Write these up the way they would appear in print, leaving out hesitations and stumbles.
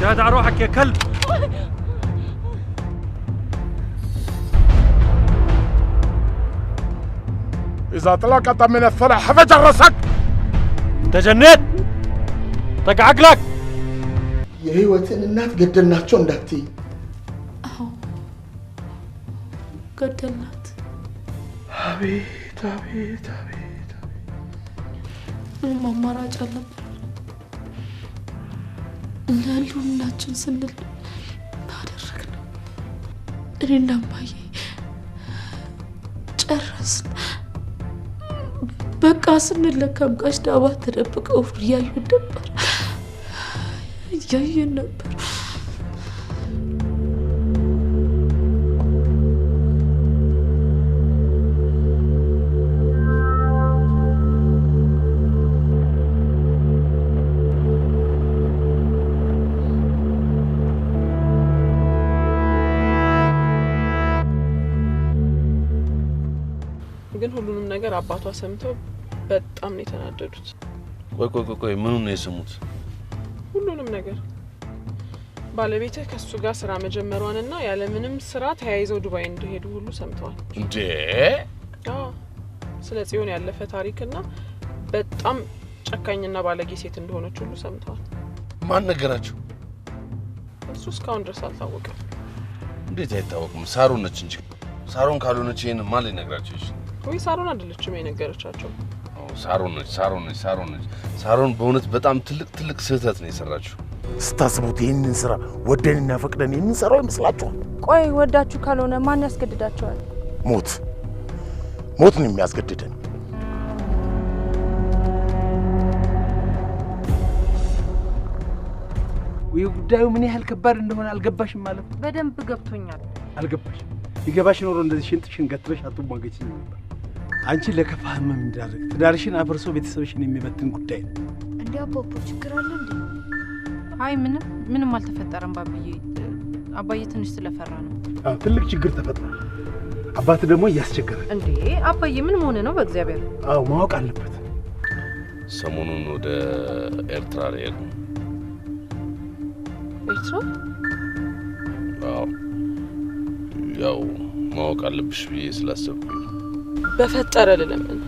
جهد على روحك يا كلب. إذا طلقت من الثرى حفجر راسك. أنت جنيت؟ طق عقلك. يا هيوتين الناس قدرناቸው እንዳትይ ገደልናት አቤት ምንም አማራጭ አልነበር ለሉናችን ስንል አደረግነው እኔና ማዬ ጨረስን በቃ ስንለካም ጋሽ ዳባ ተደብቀው ያዩን ነበር ያየን ነበር ግን ሁሉንም ነገር አባቷ ሰምተው በጣም ነው የተናደዱት ቆይ ምኑን ነው የሰሙት ሁሉንም ነገር ባለቤትህ ከሱ ጋር ስራ መጀመሯንና ያለ ምንም ስራ ተያይዘው ዱባይ እንደሄዱ ሁሉ ሰምተዋል እንዴ ስለ ጽዮን ያለፈ ታሪክና በጣም ጨካኝና ባለጌ ሴት እንደሆነች ሁሉ ሰምተዋል ማን ነገራቸው እሱ እስካሁን ድረስ አልታወቀም እንዴት አይታወቅም ሳሮን ነች እንጂ ሳሮን ካልሆነች ይሄን ማን ሊነግራቸው ይችላል ወይ ሳሮን አይደለችም የነገረቻቸው ሳሮን በእውነት በጣም ትልቅ ስህተት ነው የሰራችው ስታስቡት ይሄንን ስራ ወደንና ፈቅደን የምንሰራው ይመስላችኋል ቆይ ወዳችሁ ካልሆነ ማን ያስገድዳቸዋል ሞት ነው የሚያስገድደን ወይ ጉዳዩ ምን ያህል ከባድ እንደሆነ አልገባሽም ማለት በደንብ ገብቶኛል አልገባሽም ይገባሽ ኖሮ እንደዚህ ሽንጥሽን ገትበሽ አጥቦማገች ነበር አንቺ ለከፋህም እንዳደረግ ትዳርሽን አፍርሶ ቤተሰብሽን የሚበትን ጉዳይ ነው እንዴ አባባ ችግር አለ እንዴ አይ ምንም አልተፈጠረም አባዬ ትንሽ ስለፈራ ነው ትልቅ ችግር ተፈጥሯል አባት ደግሞ ያስቸገረ እንዴ አባዬ ምን ሆነ ነው በእግዚአብሔር ማወቅ አለበት ሰሞኑን ወደ ኤርትራ ላይ ያው ማወቅ አለብሽ ብዬ ስላሰብኩኝ በፈጠረ ለምን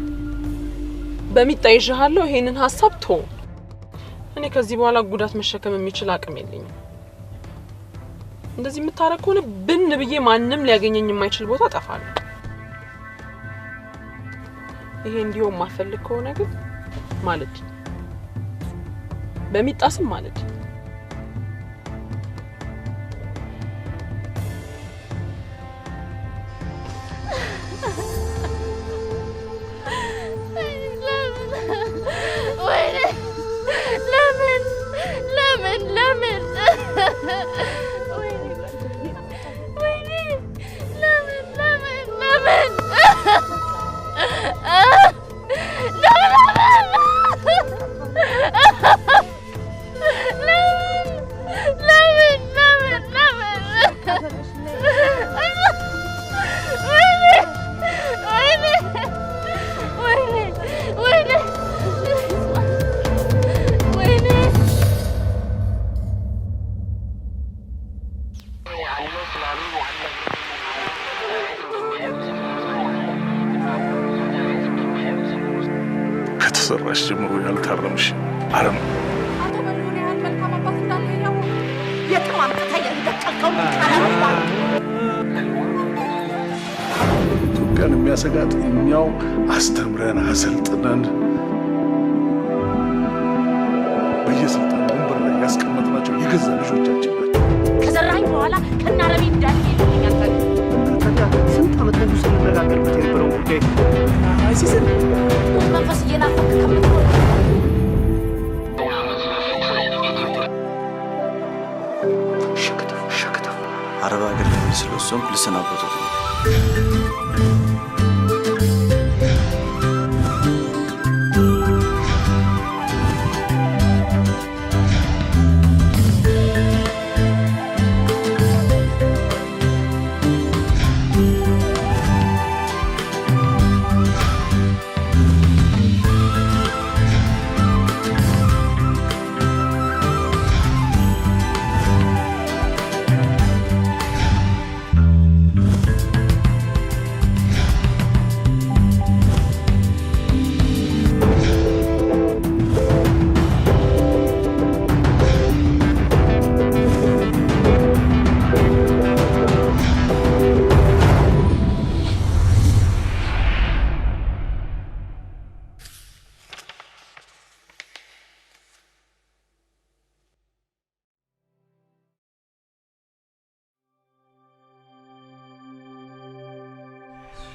በሚጣይሻለሁ ይሄንን ሐሳብ ቶ እኔ ከዚህ በኋላ ጉዳት መሸከም የሚችል አቅም የለኝም እንደዚህ የምታረግ ከሆነ ብን ብዬ ማንንም ሊያገኘኝ የማይችል ቦታ ጠፋለሁ ይሄ እንዲሆን ማፈልግ ከሆነ ግን ማለት በሚጣስም ማለት ከተሰራሽ ጀምሮ ያልታረምሽ አረም አቶ በሉን ያህል መልካም አባት እንዳለ ያው የጥማም ተታየ እንደቀልከው ኢትዮጵያን የሚያሰጋት እኛው አስተምረን አሰልጥነን በየስልጣን ወንበር ላይ ያስቀመጥናቸው የገዛ ልጆቻችን ናቸው ከዘራኝ በኋላ ከናረቢ እንዳለ ይልኛል ታዲያ ስንት ዓመት ነው ስንነጋገርበት የነበረው ጉዳይ አይሲስን መንፈስ እየናፈቅ ከምትሆን ሸክተፍ አረብ ሀገር ለሚስለው ሰው ልሰናበቱት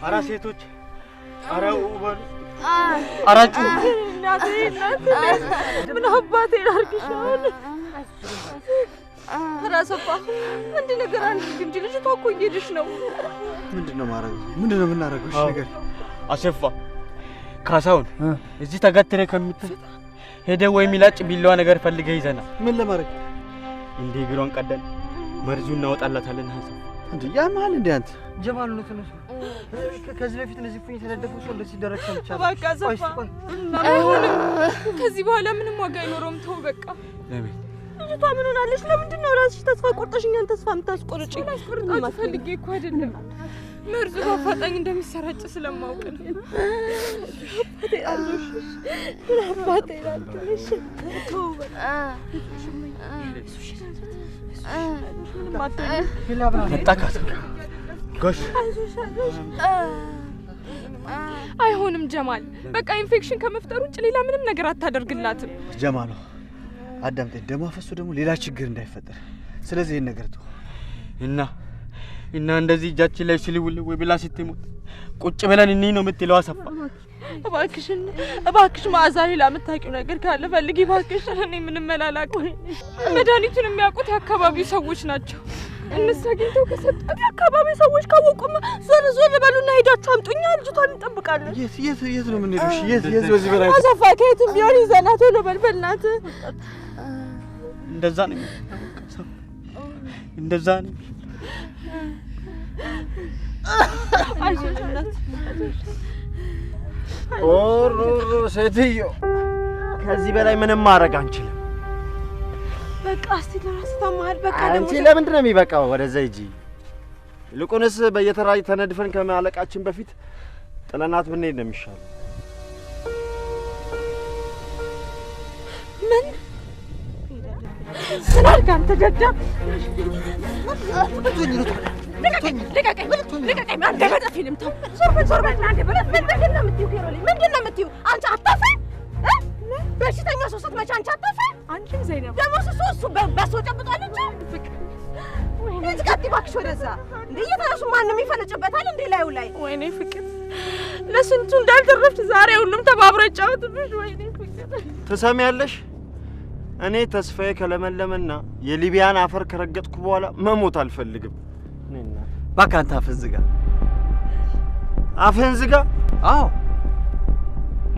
አራ ሴቶች አራው በሉ አራጩ እናቴ ምን አባቴ ላርግሽ ራሰባ እንዴ ነገር አንድ እንጂ ልጅቷ እኮ እየሄደሽ ነው ምንድነው ማረግ ምንድነው የምናረገው እሺ ነገር አሰፋ ካሳውን እዚህ ተጋትረ ከምትል ሄደ ወይ ሚላጭ ቢላዋ ነገር ፈልገ ይዘና ምን ለማረግ እንዴ ግሮን ቀደን መርዙ እናወጣላታለን ሀሳብ እንዴ ያማል እንዴ አንተ ጀማል ነው ተነሱ ከዚህ በፊት እነዚህ ፉኝ ተደደፉ ሰው እንደዚህ ደረክ ሰምቻለሁ በቃ ዘፋ አይሆንም ከዚህ በኋላ ምንም ዋጋ አይኖርም ተው በቃ ለምን ልጅቷ ምን ሆናለች ለምንድን ነው ራስሽ ተስፋ ቆርጠሽኛን ተስፋ የምታስቆርጪ ማስቆርጣት ፈልጌ እኮ አይደለም መርዙ በአፋጣኝ እንደሚሰራጭ ስለማውቅ ነው አባቴ አልኩሽ ተው በቃ መጣካት ጎሽ አይሆንም ጀማል በቃ ኢንፌክሽን ከመፍጠር ውጭ ሌላ ምንም ነገር አታደርግላትም ጀማል አዳምጠኝ ደሞ አፈሱ ደግሞ ሌላ ችግር እንዳይፈጠር ስለዚህ ይሄን ነገር ተው እና እንደዚህ እጃችን ላይ ሲልውል ወይ ብላ ስትሞት ቁጭ ብለን እኔ ነው የምትለው አሰፋ እባክሽ ማዛሪ ላምታቂው ነገር ካለ ፈልጊ እባክሽ እኔ ምንም መላላቅ ወይ መድኃኒቱን የሚያውቁት የአካባቢው ሰዎች ናቸው እነሱ አግኝተው ከሰጡት የአካባቢው ሰዎች ካወቁም ዞር በሉና ሄዳችሁ አምጡኛ ልጅቷን እንጠብቃለን የት ነው የምንሄደው እሺ የት በዚህ በላይ አሰፋ ከየትም ቢሆን ይዘናት ቶሎ በልበልናት እንደዛ ነው እንደዛ ነው አይዞሽ እናት ኦሮ ሴትዮ ከዚህ በላይ ምንም ማድረግ አንችልም በቃ እስቲ ለራስ ታማል በቃ አንቺ ለምንድን ነው የሚበቃው ወደዛ ሂጂ ልቁንስ በየተራ ተነድፈን ከማለቃችን በፊት ጥለናት ብንሄድ ነው የሚሻለው ምን ስላልክ አንተ ደዳ ልቀቀኝ አንተ በጠፊልም ተው ዞር በል አንተ በለት ምንድን ነው የምትይው ኬሮሊ ምንድን ነው የምትይው አንቺ አታፈይ በሽተኛ ሰው ስትመጪ አንቺ አታፈይ አንቺም ዘይነብ ደግሞ እሱ በሰው ጨብጧለች እንዴ ቀጥ እባክሽ ወደዛ እንዴ እየተነሱ ማንም ይፈነጭበታል እንዴ ላዩ ላይ ወይኔ ፍቅር ለስንቱ እንዳልተረፍሽ ዛሬ ሁሉም ተባብረው ጫወቱብሽ ወይኔ ፍቅር ትሰሚያለሽ እኔ ተስፋዬ ከለመለመና የሊቢያን አፈር ከረገጥኩ በኋላ መሞት አልፈልግም ባካንታ አፍህን ዝጋ አዎ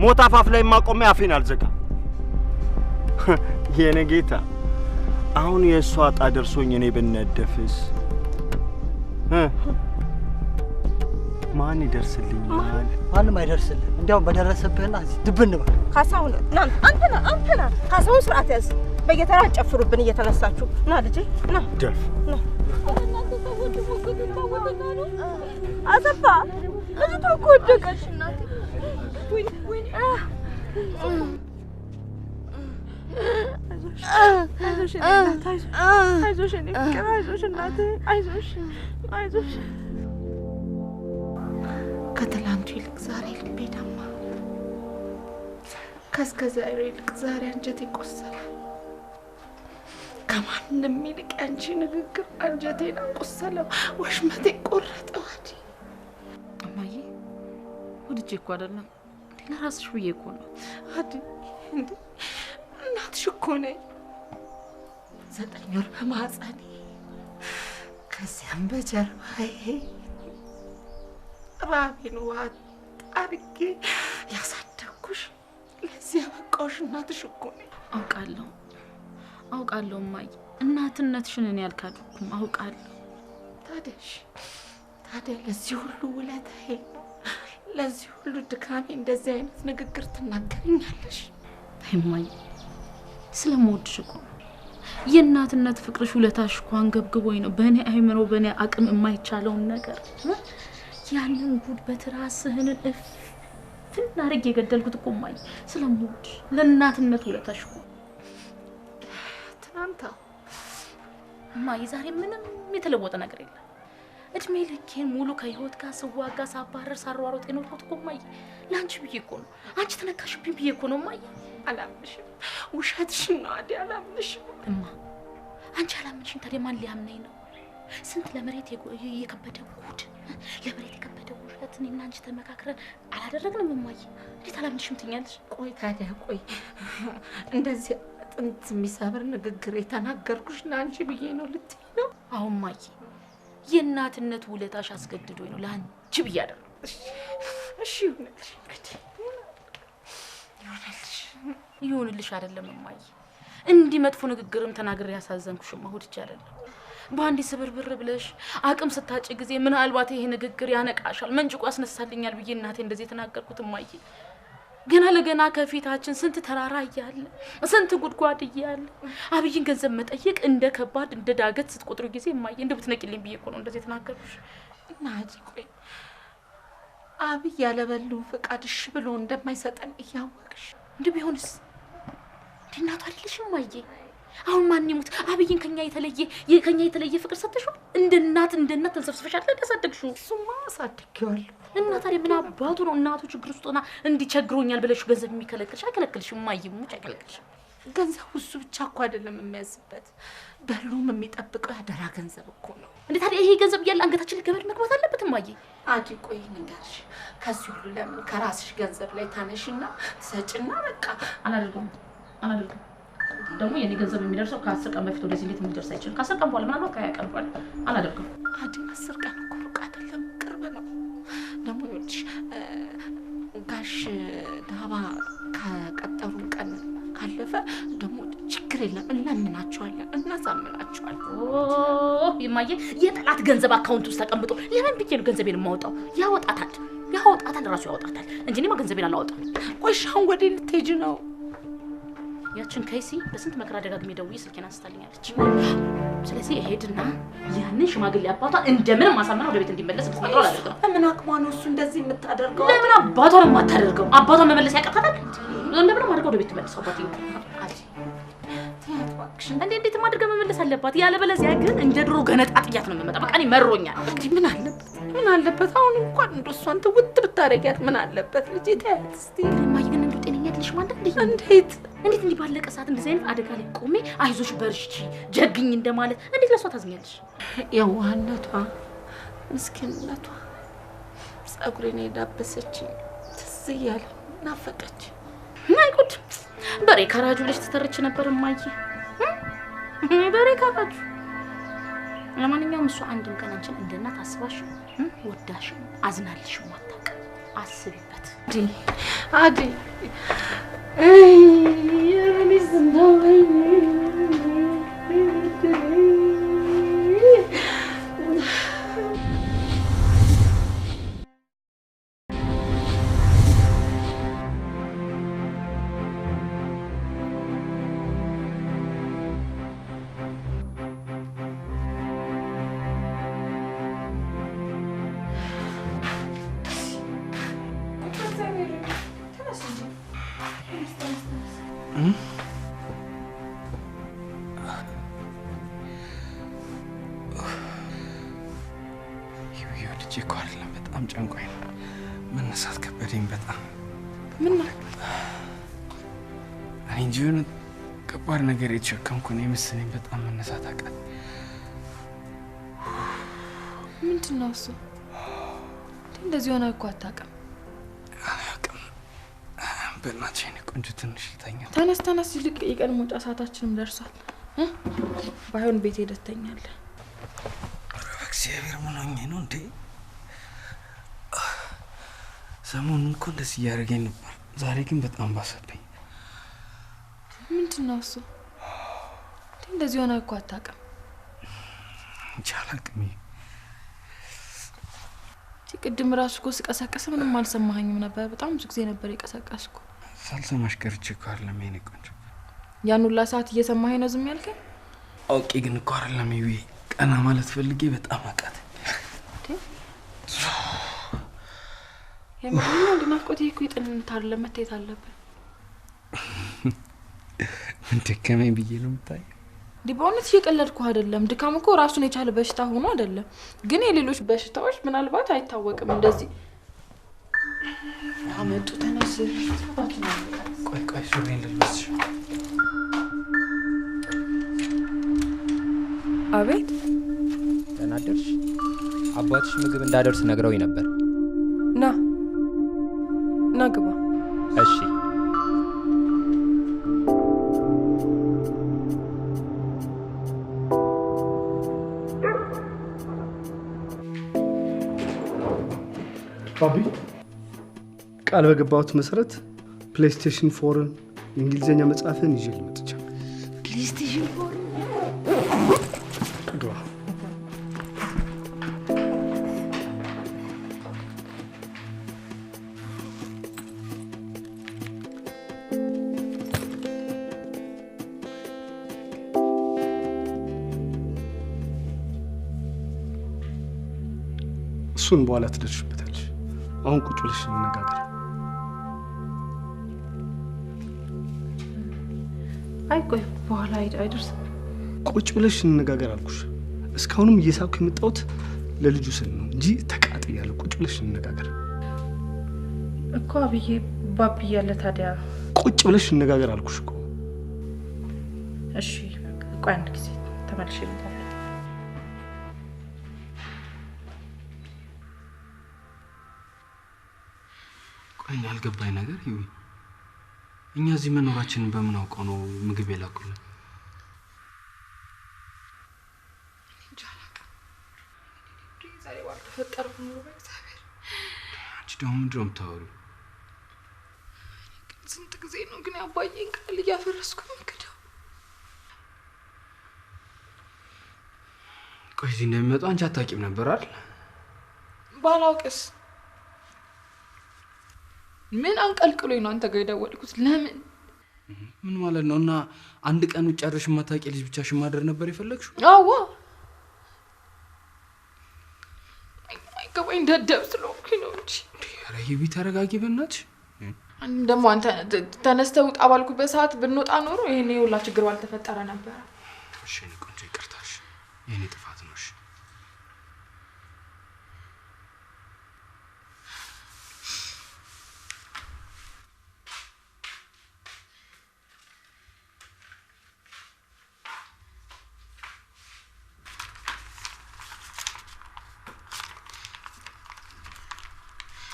ሞት አፋፍ ላይ ማቆም አፌን አልዘጋ የኔ ጌታ አሁን የሷ ጣ ደርሶኝ እኔ ብነደፍስ ማን ይደርስልኛል ማንም አይደርስልህ እንዴው በደረሰብህና ድብን ባል ካሳውን አንተና ካሳውን ስርዓት ያዝ በየተራ ጨፍሩብን እየተነሳችሁ ና ልጄ ና ደፍ ና እናንተ ሰዎች ሞገዱን ባወጣና ነው አሰፋ ልጅቷ እኮ ወደቀች እናቴ ወይ አይዞሽ እኔ ፍቅር አይዞሽ እናቴ አይዞሽ ከትላንቱ ይልቅ ዛሬ ልቤ ደማ ከእስከዛሬው ይልቅ ዛሬ አንጀቴ ቆሰለ ከማንም ይልቅ አንቺ ንግግር አንጀቴን አቆሰለው ወሽመቴ ቆረጠው እማዬ ወድጄ እኮ አይደለም ለራስሽ ብዬ እኮ ነው እንዴ እናትሽ እኮ ነኝ 9 ወር በማህፀኔ ከዚያም በጀርባዬ ራቤን ዋጥ አድርጌ ያሳደግኩሽ ለዚያ በቃሽ እናትሽ እኮ ነኝ አውቃለሁ እማዬ እናትነትሽን እኔ አልካድኩም አውቃለሁ ታዲያ ለዚህ ሁሉ ውለታዬ ለዚህ ሁሉ ድካሜ እንደዚህ አይነት ንግግር ትናገሪኛለሽ እማዬ ስለምወድሽ እኮ የእናትነት ፍቅርሽ ውለታሽ እኮ አንገብግቦኝ ነው በእኔ አይምሮ በእኔ አቅም የማይቻለውን ነገር ያንን ጉድ በትራስህን ፍናርግ የገደልኩት እኮ እማዬ ስለምወድሽ ለእናትነት ውለታሽ እኮ ትናንታ እማዬ ዛሬ ምንም የተለወጠ ነገር የለም እድሜ ልኬን ሙሉ ከህይወት ጋር ስዋጋ ሳባረር ሳሯሯጥ የኖርኩት እኮ እማዬ ለአንቺ ብዬ እኮ ነው አንቺ ተነካሽብኝ ብዬ እኮ ነው እማዬ አላምንሽም ውሸትሽን ነው አላምንሽም እማ አንቺ አላምንሽም ታዲያ ማን ሊያምነኝ ነው ስንት ለመሬት የከበደ ጉድ ለመሬት የከበደ ውሸት ሰዓት እኔና አንቺ ተመካክረን አላደረግንም እማዬ? እንዴት አላምንሽም ትኛለሽ? ቆይ ታዲያ ቆይ እንደዚህ ጥንት የሚሰብር ንግግር የተናገርኩሽ ለአንቺ ብዬ ነው ልትይ ነው? አሁን እማዬ የእናትነት ውለታሽ አስገድዶኝ ነው ለአንቺ ብዬ አደረኩ። እሺ ይሁንልሽ እንግዲህ ይሁንልሽ አይደለም እማዬ፣ እንዲህ መጥፎ ንግግርም ተናግሬ ያሳዘንኩሽማ ሆድቼ አይደለም። በአንዲ ስብርብር ብለሽ አቅም ስታጭ ጊዜ ምናልባት ይሄ ንግግር ያነቃሻል መንጭቆ ያስነሳልኛል ብዬ እናቴ እንደዚህ ተናገርኩት እማዬ። ገና ለገና ከፊታችን ስንት ተራራ እያለ ስንት ጉድጓድ እያለ አብይን ገንዘብ መጠየቅ እንደ ከባድ እንደ ዳገት ስትቆጥሩ ጊዜ እማዬ እንደው ብትነቂልኝ ብዬ እኮ ነው እንደዚህ ተናገርኩሽ። እናጂ ቆይ አብይ ያለበሉ ፈቃድሽ ብሎ እንደማይሰጠን እያወቅሽ እንዴ ቢሆንስ እናቱ አይደለሽም እማዬ? አሁን ማን ይሙት አብይን ከኛ የተለየ ፍቅር ሰጥተሽው እንደ እናት ተንሰብስበሽ አይደል ያሳደግሽው? እሱማ አሳድጌዋለሁ። እና ታዲያ ምን አባቱ ነው እናቱ ችግር ውስጥ ሆና እንዲቸግሮኛል ብለሽ ገንዘብ የሚከለክልሽ? አይከለክልሽም እማዬ፣ ሙጭ አይከለክልሽም። ገንዘቡ እሱ ብቻ እኮ አይደለም የሚያዝበት በሉም የሚጠብቀው ያደራ ገንዘብ እኮ ነው። እንዴ ታዲያ ይሄ ገንዘብ እያለ አንገታችን ገመድ መግባት አለበት እማዬ? አጂ ቆይ ንገርሽ፣ ከዚህ ሁሉ ለምን ከራስሽ ገንዘብ ላይ ታነሽና ትሰጭና በቃ አላደርገውም። ደግሞ የኔ ገንዘብ የሚደርሰው ከ10 ቀን በፊት ወደዚህ ቤት የሚደርስ አይችልም። ከ10 ቀን በኋላ ምናልባት ከ20 ቀን በኋላ አላደርገውም። አጂ 10 ቀን እኮ ሩቅ አይደለም ቅርብ ነው። ደግሞ ይኸውልሽ ጋሽ ዳባ ከቀጠሩን ቀን ካለፈ ደግሞ ችግር የለም እንለምናቸዋለን፣ እናሳምናቸዋለን። ይማዬ የጠላት ገንዘብ አካውንት ውስጥ ተቀምጦ ለምን ብዬ ነው ገንዘቤን የማወጣው? ያወጣታል ራሱ ያወጣታል እንጂ እኔማ ገንዘቤን አላወጣም። ቆይ አሁን ወዴት ልትሄጂ ነው? ያችን ከይሲ በስንት መከራ ደጋግሜ ደውዬ ስልኬን አንስታልኛለች። ስለዚህ እሄድና ያንን ሽማግሌ አባቷ እንደምንም ማሳመን ወደ ቤት እንዲመለስ ልትነግረው አላደርገው። ለምን አቅሟ ነው እሱ እንደዚህ የምታደርገው? ለምን አባቷ ነው የማታደርገው? አባቷ መመለስ ያቀጣታል። እንደምንም አድርገው ወደ ቤት ትመልሰው አባቴ። እንዴት ማድረግ መመለስ አለባት? ያለበለዚያ ግን እንደ ድሮ ገነጣጥያት ነው የምመጣ። በቃ እኔ መሮኛል። ምን አለበት አሁን እንኳን እንደሷን ትውት ብታረጊያት ምን አለበት? ልጄ ታያት እስቲ። እማዬ ግን እንደው ጤነኛ አይደለሽም አንተ? እንዴት እንዲህ ባለቀ ሰዓት እንደዚህ አይነት አደጋ ላይ ቆሜ አይዞሽ በርቺ ጀግኝ እንደማለት እንዴት ለሷ ታዝኛለሽ? የዋህነቷ ምስኪንነቷ ጸጉሬን የዳበሰች ትዝ እያለ ናፈቀች። ማይ ጉድ በሬ ካራጁ ብለሽ ትተርች ነበር እማዬ። በሬ ካራጁ። ለማንኛውም እሷ አንድም ቀን አንቺን እንደ እናት አስባሽ ወዳሽ አዝናልሽ ማታውቅ። አስቢበት አዲ የምንስ ነው በጣም ጨንቆኝ ነው። መነሳት ከበደኝ በጣም። ምን ነው? እኔ እንጂ የሆነ ከባድ ነገር የተሸከምኩ ነው የመሰለኝ። በጣም መነሳት አቃተኝ። ምንድን ነው እሱ? እንደዚህ ሆነ እኮ አታውቅም። አላውቅም። በእናትሽ የእኔ ቆንጆ ትንሽ ልተኛ። ተነስ ይልቅ የቀን መውጫ ሰዓታችንም ደርሷል። ባይሆን ቤት ሄደህ ትተኛለህ። እግዚአብሔር ምን ሆኜ ነው እንዴ? ሰሞኑን እኮ እንደዚህ እያደረገኝ ነበር። ዛሬ ግን በጣም ባሰብኝ። ምንድን ነው እሱ? እንደዚህ ሆነ እኮ አታውቅም። አላውቅም። ቅድም ራሱ እኮ ስቀሰቀስ ምንም አልሰማኸኝም ነበር። በጣም ብዙ ጊዜ ነበር የቀሰቀስኩ። ሳልሰማሽ ቀርቼ እኮ አይደለም የእኔ ቆንጆ። ያን ሁላ ሰዓት እየሰማኸኝ ነው ዝም ያልከኝ? አውቄ ግን እኮ አይደለም ይሄ ቀና ማለት ፈልጌ በጣም አቃተኝ። የምርም ነው እንደናፍቆት እኮ ይጥንታል ለመታየት አለበት። ምን ደከመኝ ብዬ ነው የምታይ? በእውነት እየቀለድኩ አይደለም። ድካም እኮ ራሱን የቻለ በሽታ ሆኖ አይደለም። ግን የሌሎች በሽታዎች ምናልባት አይታወቅም። እንደዚህ አመጡ። ተነስ። ቆይ ሱሪን ልልበስሽ። አቤት። ተናደርሽ? አባትሽ ምግብ እንዳደርስ ነግረውኝ ነበር። ናግባ እሺ ባቢ ቃል በገባሁት መሰረት ፕሌይስቴሽን 4 እንግሊዘኛ መጽሐፍን ይዤ ልመጥቻለሁ። ፕሌይስቴሽን 4 ግባ። እሱን በኋላ ትደርሽበታለሽ። አሁን ቁጭ ብለሽ እንነጋገር። አይ ቆይ በኋላ አይደርስም። ቁጭ ብለሽ እንነጋገር አልኩሽ። እስካሁንም እየሳኩ የመጣሁት ለልጁ ስል ነው እንጂ ተቃጥያለሁ። ቁጭ ብለሽ እንነጋገር እኮ አብዬ ባቢ ያለ ታዲያ ቁጭ ብለሽ እንነጋገር አልኩሽ እኮ። እሺ ቆይ አንድ ጊዜ ተመልሼ ልምጣ። ቆይ ያልገባኝ ነገር ይሁን እኛ እዚህ መኖራችንን በምን አውቀው ነው ምግብ የላኩልን? አንቺ ደግሞ ምንድን ነው የምታወሪው? ስንት ጊዜ ነው ግን አባዬን ቃል እያፈረስኩ የምክደው? ቆይ እዚህ እንደሚመጡ አንቺ አታውቂም ነበር አይደል? ባላውቅስ ምን አንቀልቅሎኝ ነው አንተ ጋር የደወልኩት? ለምን? ምን ማለት ነው? እና አንድ ቀን ውጭ አድረሽ የማታውቂ ልጅ ብቻሽን ማደር ነበር የፈለግሽው? አዎ አይገባኝ ደደብ ስለሆንኩኝ ነው እንጂ። ኧረ ይቢ ተረጋጊ በእናትሽ። ደግሞ አንተ ተነስተህ ውጣ ባልኩበት ሰዓት ብንወጣ ኖሮ ይሄኔ ሁላ ችግር ባልተፈጠረ ነበር። እሺ እኔ ቆንጆ ይቅርታሽ፣ የኔ ጥፋት ነው። እሺ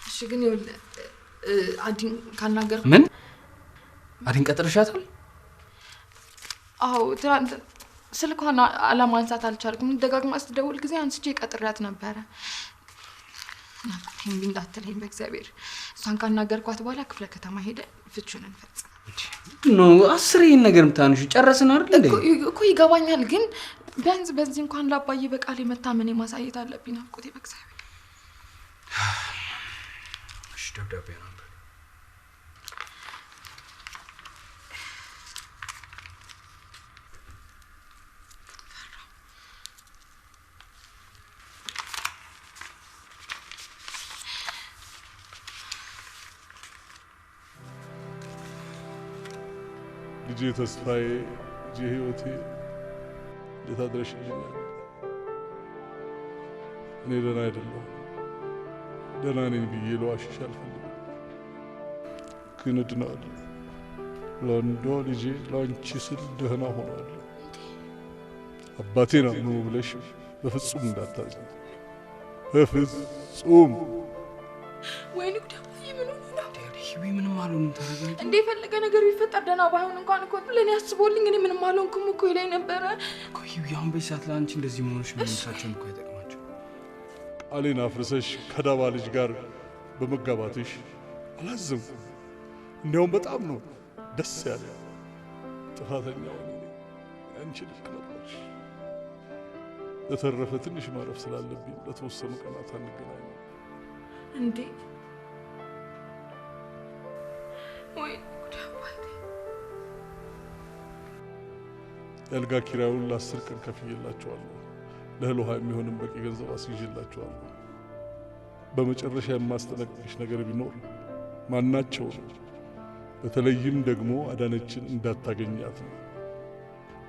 እሺ ግን አዲን ካናገር ምን አዲን ቀጥረሻታል? አዎ ትናንት ስልኳን አለማንሳት አልቻልኩም። ደጋግማ ስትደውል ጊዜ አንስቼ ቀጥሬያት ነበረ። ናኩኝ እንዳትለኝ በእግዚአብሔር። እሷን ካናገርኳት በኋላ ክፍለ ከተማ ሄደ ፍቹን እንፈጽም። ነው አስሬን ነገር ምታንሹ ጨረስን አይደል እንዴ? እኮ ይገባኛል፣ ግን ቢያንስ በዚህ እንኳን ላባዬ በቃሌ መታመኔ ማሳየት አለብኝ። ናፍቆቴ በእግዚአብሔር። እሺ ደብዳቤ ነው ልጄ ተስፋዬ፣ ልጄ ህይወቴ እንዴት አድረሽልኛል? እኔ ደህና አይደለሁም። ደህና ነኝ ብዬ ለዋሽሽ አልፈልግም፣ ግን እድናለሁ። ለአንዷ ልጄ ለአንቺ ስል ደህና ሆናለሁ። አባቴን አምኖ ብለሽ በፍጹም እንዳታዝኝ፣ በፍጹም። ወይኔ ጉዳ ምን ሆነ? ይሄ ምንም አልሆንም። ተረጋጊ። እንዴ የፈለገ ነገር ቢፈጠር ደህና ባይሆን እንኳን እኮ ለኔ አስቦልኝ እኔ ምንም አልሆንኩም እኮ ይለኝ ነበረ። ቆይ ያሁን በሰዓት ለአንቺ እንደዚህ መሆንሽ ምንሳቸው እኮ አይጠቅማቸው። ቃሌን አፍርሰሽ ከዳባ ልጅ ጋር በመጋባትሽ አላዘንኩም። እንዲያውም በጣም ነው ደስ ያለ። ጥፋተኛው አንቺ ልክ ነበርሽ። ለተረፈ ትንሽ ማረፍ ስላለብኝ ለተወሰኑ ቀናት አንገናኝ። እንዴ ወይ ጉዳ ባይ የአልጋ ኪራዩን ለ10 ቀን ከፍዬላችኋለሁ። ለእህል ውሃ የሚሆንም በቂ ገንዘብ አስይዤላችኋለሁ። በመጨረሻ የማስጠነቅቅሽ ነገር ቢኖር ማናቸው በተለይም ደግሞ አዳነችን እንዳታገኛት ነው።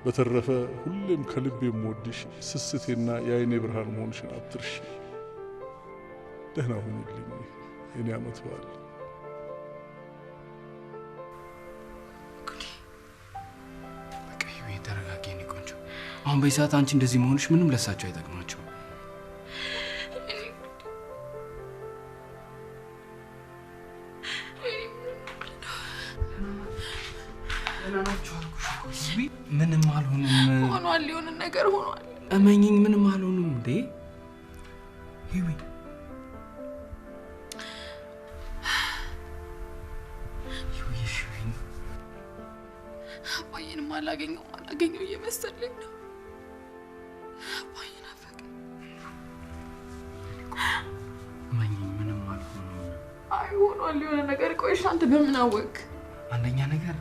በተረፈ ሁሌም ከልብ የምወድሽ ስስቴና የአይኔ ብርሃን መሆንሽን አትርሺ። ደህና ሁኚልኝ የኔ ዓመት በዓል። ተረጋጊ የኔ ቆንጆ። አሁን በሰዓት አንቺ እንደዚህ መሆንሽ ምንም ለሳቸው አይጠቅማቸው። ምንም አልሆንም ሆኗል የሆነ ነገር ሆኗል እመኚኝ ምንም አልሆንም እንዴ ይዊ አባዬን አላገኘው እየመሰለኝ ነው አባዬን አፈቀኝ እመኚኝ ምንም አልሆንም አይ ሆኗል የሆነ ነገር ቆይሽ አንተ በምን አወቅ አንደኛ ነገር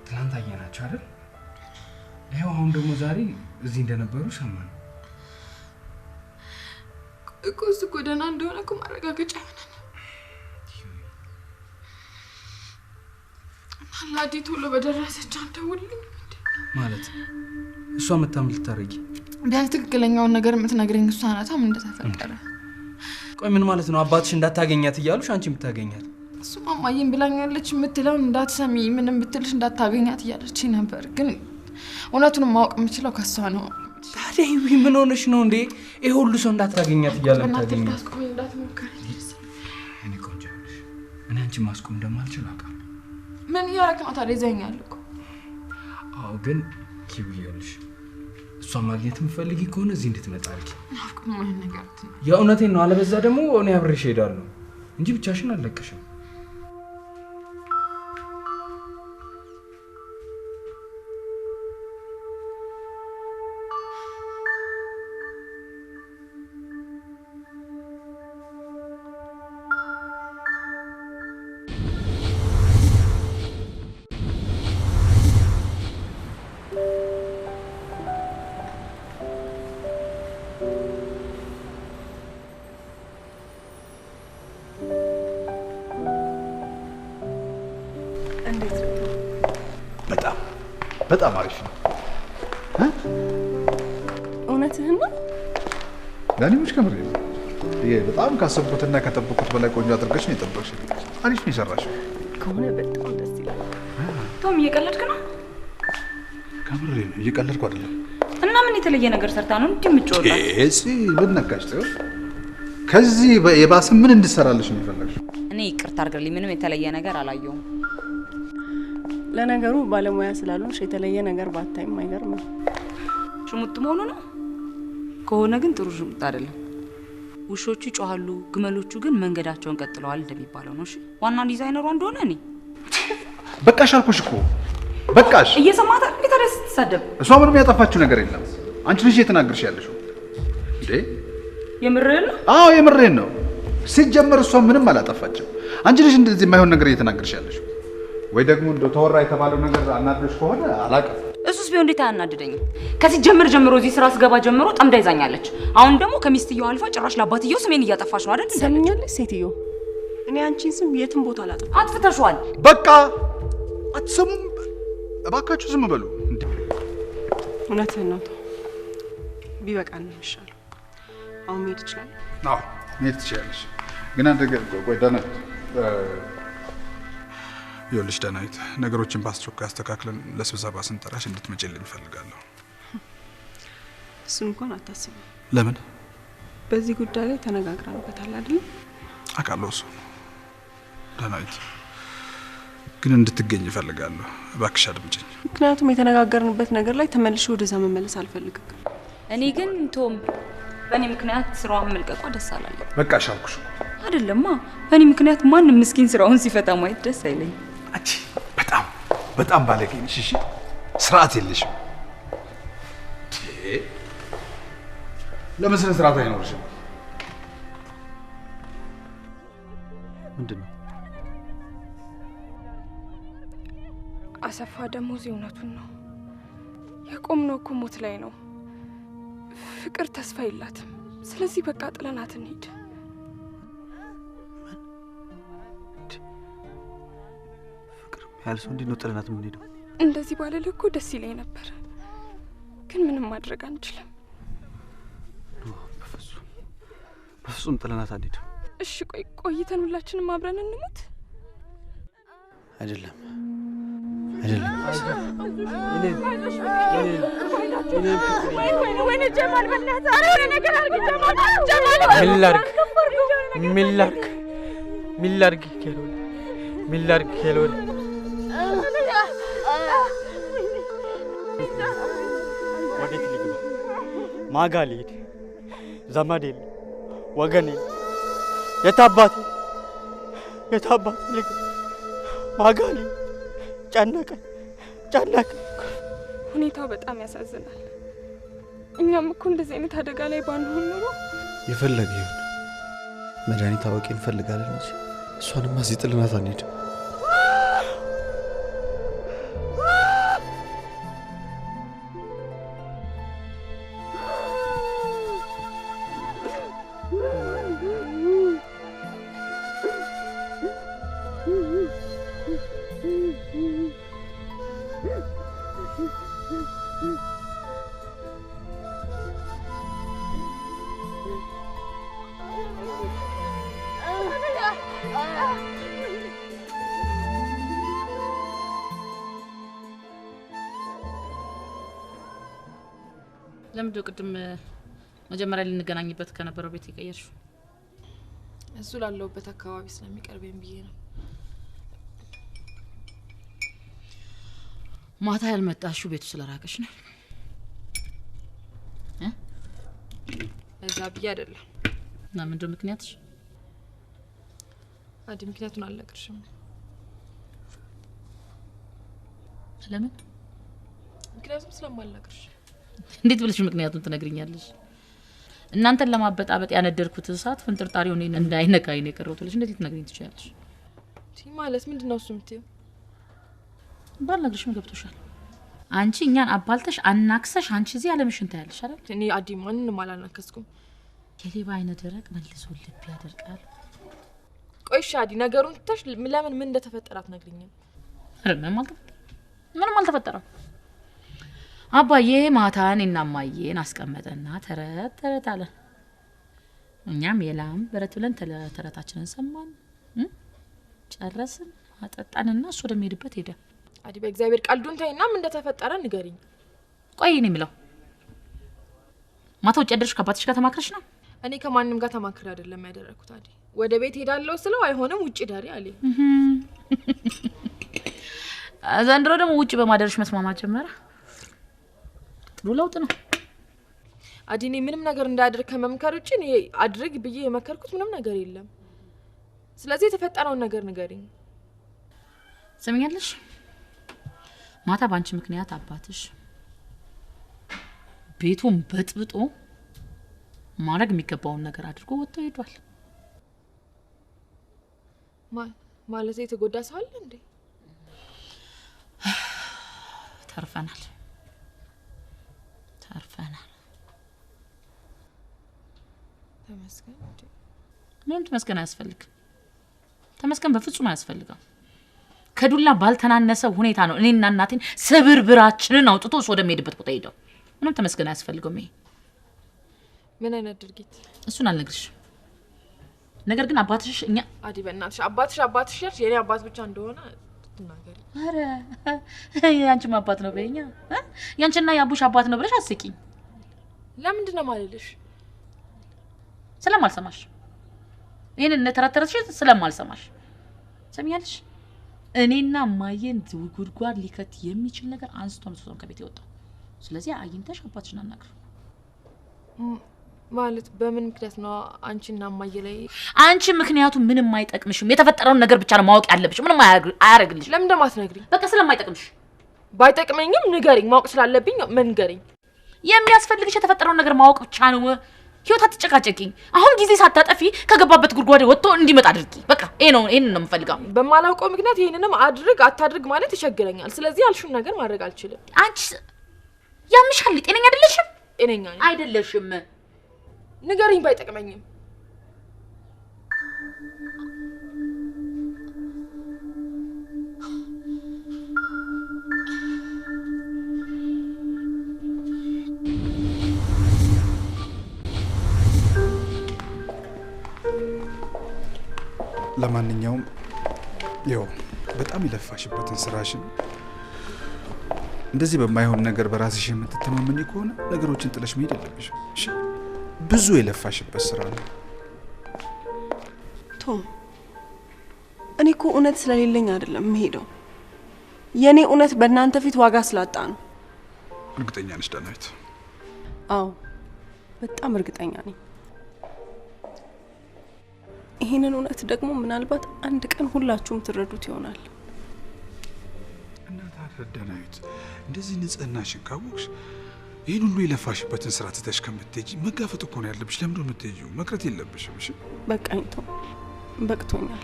ትናንት አየናቸው አይደል ይሄው አሁን ደግሞ ዛሬ እዚህ እንደነበሩ ሰማን እኮ ደህና እንደሆነ እኮ ማረጋገጫ ይሆናል አላዲ ቶሎ በደረሰች አንደውልኝ ማለት እሷ መታም ልታረጊ ቢያንስ ትክክለኛውን ነገር የምትነግረኝ እሷ ናታ ምን እንደተፈጠረ ቆይ ምን ማለት ነው አባትሽ እንዳታገኛት እያሉሽ አንቺ የምታገኛት እሱ ማማዬን ብላኛለች የምትለው እንዳትሰሚ ምንም ብትልሽ እንዳታገኛት እያለች ነበር ግን እውነቱን ማወቅ የምችለው ከሷ ነው ታዲያ ይሄ ምን ሆነሽ ነው እንዴ ይሄ ሁሉ ሰው እንዳታገኛት እያለ ታገኛት እኔ ቆንጆ ነሽ እኔ አንቺ ማስቆም እንደማልችል አውቃለሁ ምን ያረክ ነው ታዲያ ዘኛል እኮ አዎ ግን ኪውዬልሽ እሷ ማግኘት የምትፈልጊ ከሆነ እዚህ እንድትመጣ አድርጊ አፍቅም ምን ነገር የእውነቴን ነው አለበዛ ደግሞ እኔ አብሬሽ ሄዳለሁ እንጂ ብቻሽን አልለቅሽም በጣም አሪፍ ነው እውነትህን ነው ዳኒሙሽ ከምር ነው ይሄ በጣም ካሰብኩትና ከተጠበቁት በላይ ቆንጆ አድርገሽ ነው የጠበቅሽው አሪፍ ነው የሰራሽው ከሆነ በጣም ደስ ይላል ቶም እየቀለድክ ነው ከምር ነው እየቀለድኩ አይደለም እና ምን የተለየ ነገር ሰርታ ነው እንዴ የምትጮላ እሺ ምን ነካሽ ተው ከዚህ የባሰ ምን እንድሰራልሽ ነው የፈለግሽው እኔ ይቅርታ አድርግልኝ ምንም የተለየ ነገር አላየሁም ለነገሩ ባለሙያ ስላልሆንሽ የተለየ ነገር ባታይም አይገርም ሽሙጥ መሆኑ ነው ከሆነ ግን ጥሩ ሽሙጥ አይደለም ውሾቹ ይጮሃሉ ግመሎቹ ግን መንገዳቸውን ቀጥለዋል እንደሚባለው ነው እሺ ዋና ዲዛይነሩ እንደሆነ እኔ በቃሽ አልኩሽ እኮ በቃሽ እየሰማታ እንዴት አደስ ተሰደብ እሷ ምንም ያጠፋችው ነገር የለም አንቺ ልጅ እየተናገርሽ ያለሽው እንዴ የምርህን ነው አዎ የምርህን ነው ሲጀመር እሷ ምንም አላጠፋችም አንቺ ልጅ እንደዚህ የማይሆን ነገር እየተናገርሽ ያለሽው ወይ ደግሞ እንደ ተወራ የተባለው ነገር አናድርሽ ከሆነ አላቀም እሱስ ቢሆን እንዴት አያናድደኝም ከዚህ ጀምሮ እዚህ ስራ ስገባ ጀምሮ ጠምዳ ይዛኛለች አሁን ደግሞ ከሚስትየው አልፋ ጭራሽ ለአባትየው ስሜን እያጠፋሽ ነው አይደል ሰምኛለሽ ሴትዮ እኔ አንቺን ስም የትም ቦታ አላጠፋም አጥፍተሽዋል በቃ አትሰሙም እባካችሁ ዝም በሉ እውነትህን ነው ቢበቃን ነው የሚሻለው አሁን መሄድ ይችላል አዎ መሄድ ትችያለሽ ግን አንተ ቆይ ዳናት ይኸውልሽ ዳናይት ነገሮችን በአስቸኳይ አስተካክለን ለስብሰባ ስንጠራሽ እንድትመጪልኝ እፈልጋለሁ እሱን እንኳን አታስቢ ለምን በዚህ ጉዳይ ላይ ተነጋግረንበታል አይደል አውቃለሁ እሱ ዳናይት ግን እንድትገኝ እፈልጋለሁ እባክሽ አድምጪኝ ምክንያቱም የተነጋገርንበት ነገር ላይ ተመልሼ ወደዛ መመለስ አልፈልግም እኔ ግን ቶም በእኔ ምክንያት ስራውን መልቀቋ ደስ አላለኝ በቃሽ አልኩሽ አይደለማ በእኔ ምክንያት ማንም ምስኪን ስራውን ሲፈታ ማየት ደስ አይለኝ አንቺ በጣም ባለጌ ነሽ እሺ ስርዓት የለሽም ለምን ስርዓት አይኖርሽም ምንድነው አሰፋ ደግሞ እውነቱን ነው የቆምነው እኮ ሞት ላይ ነው ፍቅር ተስፋ የላትም ስለዚህ በቃ ጥለናት እንሂድ ያልሱ እንዲኖ ጥለናት ምን ሄደው እንደዚህ ባለለ እኮ ደስ ይለኝ ነበር ግን ምንም ማድረግ አንችልም በፍጹም ጥለናት አንሄድ እሺ ቆይተን ሁላችንም አብረን እንሞት አይደለም ወይኔ ጀማል በእናትህ ኧረ የሆነ ነገር አድርግ ጀማል ሚላርክ ኬሎል ወዴት ልግባ? ማጋ ልሄድ? ዘመድ የለ ወገን የለ። የታባቴ ልግባ? ማጋ ልሄድ? ጨነቀ። ሁኔታው በጣም ያሳዝናል። እኛም እኮ እንደዚህ አይነት አደጋ ላይ ባንሆን ኖሮ የፈለገ ይሁን መድኃኒት አዋቂ እንፈልጋለን እንጂ እሷንማ እዚህ ጥልናት አንሄድም። ለምንድነው ቅድም መጀመሪያ ልንገናኝበት ከነበረው ቤት የቀየርሽው? እሱ ላለውበት አካባቢ ስለሚቀርበኝ ብዬ ነው። ማታ ያልመጣሽው ቤቱ ስለራቀሽ ነው? እዛ ብዬ አይደለም። እና ምንድነው ምክንያትሽ? አዲ ምክንያቱን አልነግርሽም። ለምን? ምክንያቱም ስለማልነግርሽ። እንዴት ብለሽ ምክንያቱን ትነግሪኛለሽ? እናንተን ለማበጣበጥ ያነደርኩት እሳት ፍንጥርጣሪው እኔን እንዳይነካኝ ነው የቀረው ትልሽ እንዴት ልትነግሪኝ ትችያለሽ? ማለት ምንድነው እሱ የምትይው? ባልነግርሽም ገብቶሻል። አንቺ እኛን አባልተሽ አናክሰሽ አንቺ እዚህ ያለምሽን ታያለሽ አይደል? እኔ አዲ ማንንም አላናከስኩም። የሌባ አይነ ደረቅ መልሶ ልብ ያደርቃል። ቆይሽ አዲ ነገሩን ትተሽ ለምን ምን እንደተፈጠረ አትነግሪኝም? ምንም አልተፈጠረም። አባዬ ማታን እና ማዬን አስቀመጠና ተረት አለ። እኛም የላም በረት ብለን ተረታችንን ሰማን፣ ጨረስን፣ አጠጣንና እሱ ወደሚሄድበት ሄደ። አዲ በእግዚአብሔር ቀልዱን ተይና ምን እንደተፈጠረ ንገሪኝ። ቆይ እኔ የምለው ማታ ውጭ ያደርሽ ከአባትሽ ጋር ተማክረሽ ነው? እኔ ከማንንም ጋር ተማክሬ አይደለም ያደረኩት። አዲ ወደ ቤት ሄዳለሁ ስለው አይሆንም ውጪ ዳሪ አለኝ። ዘንድሮ ደግሞ ውጪ በማደርሽ መስማማት ጀመረ። ጥሩ ለውጥ ነው። አዲ እኔ ምንም ነገር እንዳያደርግ ከመምከር ውጪ እኔ አድርግ ብዬ የመከርኩት ምንም ነገር የለም። ስለዚህ የተፈጠረውን ነገር ንገሪኝ። ሰምኛለሽ? ማታ ባንቺ ምክንያት አባትሽ ቤቱን በጥብጦ ማድረግ የሚገባውን ነገር አድርጎ ወጥቶ ሄዷል። ማለት የተጎዳ ሰው አለ እንዴ? ተርፈናል። ተመስገን። ምንም ተመስገን አያስፈልግም። ተመስገን በፍጹም አያስፈልግም። ከዱላ ባልተናነሰ ሁኔታ ነው እኔና እናቴን ስብርብራችንን አውጥቶ እሱ ወደሚሄድበት ቦታ ሄደው። ምንም ተመስገን አያስፈልግም። ይሄ ምን አይነት ድርጊት? እሱን አልነግርሽ። ነገር ግን አባትሽ እኛ አዲ በእናትሽ አባትሽ ያልሽ የኔ አባት ብቻ እንደሆነ ትናገሪ። አረ ያንቺም አባት ነው በእኛ ያንቺና ያቡሽ አባት ነው ብለሽ አስቂኝ። ለምንድን ነው ማለልሽ? ስለማልሰማሽ ይሄን እንደተረተረሽ ስለማልሰማሽ። ሰሚያለሽ? እኔና ማየን ጉድጓድ ሊከት የሚችል ነገር አንስቶ ነው ከቤት የወጣው። ስለዚህ አግኝተሽ አባትሽን አናግሩ። ማለት በምን ምክንያት ነው አንቺና ማየ ላይ? አንቺ ምክንያቱ ምንም አይጠቅምሽም። የተፈጠረውን ነገር ብቻ ነው ማወቅ ያለብሽ። ምንም አያረግልሽ። ለምን እንደማትነግሪኝ? በቃ ስለማይጠቅምሽ። ባይጠቅመኝም ንገሪኝ። ማወቅ ስላለብኝ ምን ንገሪኝ። የሚያስፈልግሽ የተፈጠረውን ነገር ማወቅ ብቻ ነው። ህይወት አትጨቃጨቂኝ። አሁን ጊዜ ሳታጠፊ ከገባበት ጉድጓድ ወጥቶ እንዲመጣ አድርጊ። በቃ ይሄን ነው የምፈልገው። በማላውቀው ምክንያት ይሄንንም አታድርግ ማለት ይቸግረኛል። ስለዚህ ያልሽውን ነገር ማድረግ አልችልም። አንቺ ያምሻል። ጤነኛ አይደለሽም። ጤነኛ ነኝ። አይደለሽም። ንገሪኝ ባይጠቅመኝም። ለማንኛውም ያው በጣም ይለፋሽበትን ስራሽን እንደዚህ በማይሆን ነገር በራስሽ የምትተማመኝ ከሆነ ነገሮችን ጥለሽ መሄድ የለብሽም። እሺ፣ ብዙ የለፋሽበት ስራ ነው። ቶም፣ እኔ እኮ እውነት ስለሌለኝ አይደለም የምሄደው። የኔ እውነት በእናንተ ፊት ዋጋ ስላጣ ነው። እርግጠኛ ነሽ ዳናዊት? አዎ በጣም እርግጠኛ ነኝ። ይሄንን እውነት ደግሞ ምናልባት አንድ ቀን ሁላችሁም ትረዱት ይሆናል። እና ታዲያ ዳናዊት እንደዚህ ንጽህናሽን ካወቅሽ ይህን ሁሉ የለፋሽበትን ስራ ትተሽ ከምትሄጂ መጋፈጥ እኮ ነው ያለብሽ። ለምን ነው የምትሄጂው? መቅረት የለብሽም። እሺ በቃኝ፣ ተው፣ በቅቶኛል።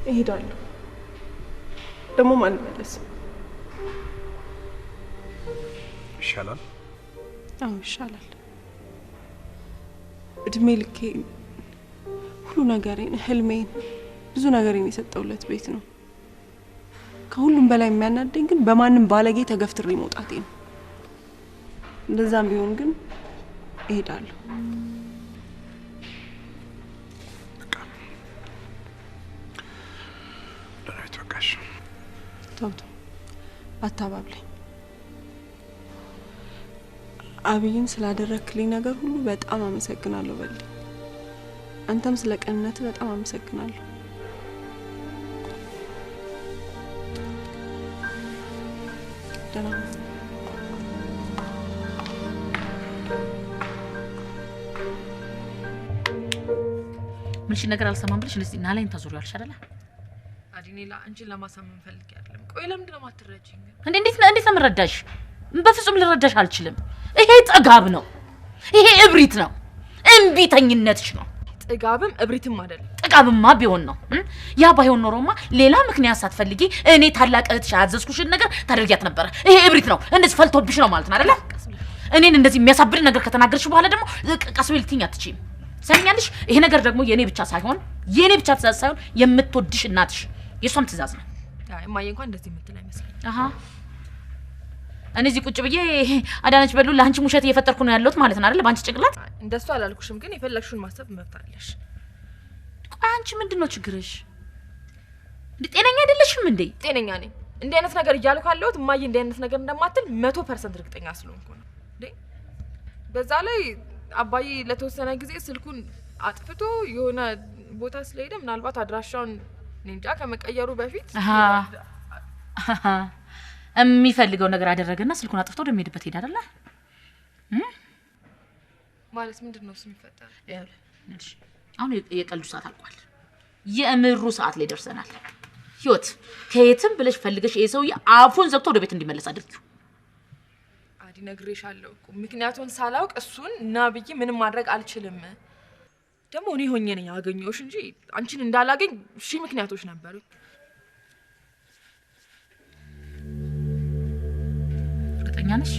እሄዳለሁ። ደግሞ ማን መለስ ይሻላል። አዎ ይሻላል። እድሜ ልኬ ሁሉ ነገሬን፣ ህልሜን፣ ብዙ ነገሬን የሰጠውለት ቤት ነው። ከሁሉም በላይ የሚያናደኝ ግን በማንም ባለጌ ተገፍትሬ መውጣቴ ነው። እንደዛም ቢሆን ግን እሄዳለሁ። ዳናዊት በቃሽ። ተው አታባብለኝ። አብይን ስላደረክልኝ ነገር ሁሉ በጣም አመሰግናለሁ በልኝ። አንተም ስለ ቀንነት በጣም አመሰግናለሁ። ደህና ሁን። ምንሽ ነገር አልሰማም ብለሽ እንደዚህ ናላይን ታዞሪያለሽ አይደለ? አዲኔላ አንቺን ለማሳመን ፈልጌ አይደለም። ቆይ ለምንድን ነው የማትረጂኝ? እንዴት ነው የምረዳሽ? በፍጹም ልረዳሽ አልችልም። ይሄ ጥጋብ ነው። ይሄ እብሪት ነው። እምቢተኝነትሽ ነው። ጥጋብም እብሪትም አይደለም። ጥጋብማ ቢሆን ነው። ያ ባይሆን ኖሮማ ሌላ ምክንያት ሳትፈልጊ እኔ ታላቅ እህትሽ ያዘዝኩሽን ነገር ታደርጊያት ነበር። ይሄ እብሪት ነው። እንደዚህ ፈልቶብሽ ነው ማለት ነው አይደለ? እኔን እንደዚህ የሚያሳብድ ነገር ከተናገርሽ በኋላ ደግሞ ቀስ በይ ልትይኝ አትችይም። ሰሚኛለሽ? ይሄ ነገር ደግሞ የኔ ብቻ ሳይሆን ትእዛዝ ሳይሆን የምትወድሽ እናትሽ የሷም ትእዛዝ ነው። አይ እማዬ እንኳን እንደዚህ የምትል አይመስለኝም። አሃ እኔ እዚህ ቁጭ ብዬ አዳነች በሉ ለአንቺ ሙሸት እየፈጠርኩ ነው ያለሁት ማለት ነው አይደል? ባንቺ ጭቅላት እንደሱ አላልኩሽም፣ ግን የፈለግሽውን ማሰብ መብት አለሽ። ቆይ አንቺ ምንድነው ችግርሽ? እንዴ ጤነኛ አይደለሽም እንዴ? ጤነኛ ነኝ። እንዲህ አይነት ነገር እያልኩ ያለሁት እማዬ እንዲህ አይነት ነገር እንደማትል 100% እርግጠኛ ስለሆንኩ ነው። እንዴ በዛ ላይ አባዬ ለተወሰነ ጊዜ ስልኩን አጥፍቶ የሆነ ቦታ ስለሄደ ምናልባት አድራሻውን እንጃ ከመቀየሩ በፊት የሚፈልገው ነገር አደረገና ስልኩን አጥፍቶ ወደሚሄድበት ሄደ አይደለ? ማለት ምንድነው እሱ የሚፈጠር? ያለሽ አሁን የቀልዱ ሰዓት አልቋል። የእምሩ ሰዓት ላይ ደርሰናል። ህይወት ከየትም ብለሽ ፈልገሽ የሰውዬ አፉን ዘግቶ ወደ ቤት እንዲመለስ አድርጊው። አዲ ነግሬሻለሁ እኮ ምክንያቱን ሳላውቅ እሱን እና ብዬ ምንም ማድረግ አልችልም። ደግሞ እኔ ሆኜ ነኝ ያገኘሁሽ እንጂ አንቺን እንዳላገኝ ሺህ ምክንያቶች ነበሩ። እርግጠኛ ነሽ?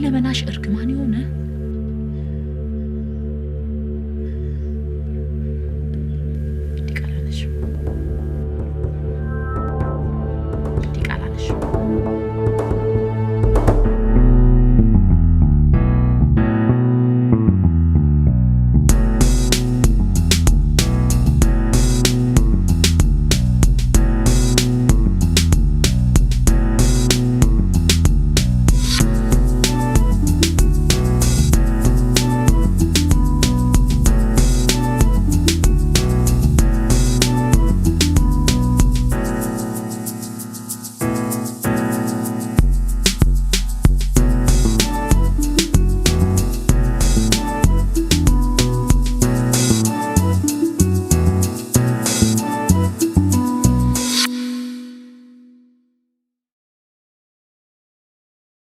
ሁለመናሽ እርግማን የሆነ